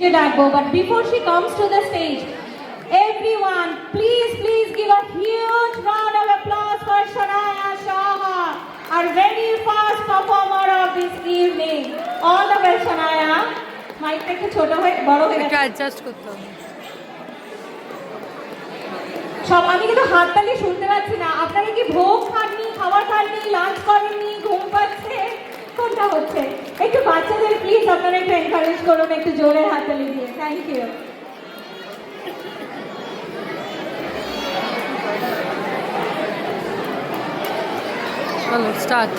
But before she comes to the stage, everyone, please give a huge round of applause for Shanaya Shah, our very first performer of this evening. All the best, Shanaya. Mic একটু ছোট হয়ে বড় হয়ে গেছে, adjust করতে হবে। সব আমি কিন্তু হাততালি শুনতে পাচ্ছি না। আপনারা কি ভোগ খাননি, খাবার খাননি, লাঞ্চ করেননি, ঘুম পাচ্ছে, কোনটা হচ্ছে? একটু বাচ্চাদের প্লিজ আপনারা একটু এনকারেজ করুন একটু জোরে হাততালি দিয়ে। Thank you. চলো স্টার্ট।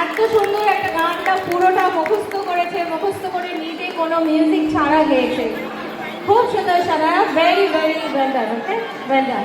এত সুন্দর একটা গানটা পুরোটা মুখস্থ করেছে, মুখস্থ করে নিজে কোনো মিউজিক ছাড়া গেয়েছে। খুব সুন্দর সারা, ভেরি ওয়েল ডান। ওকে, ওয়েল ডান।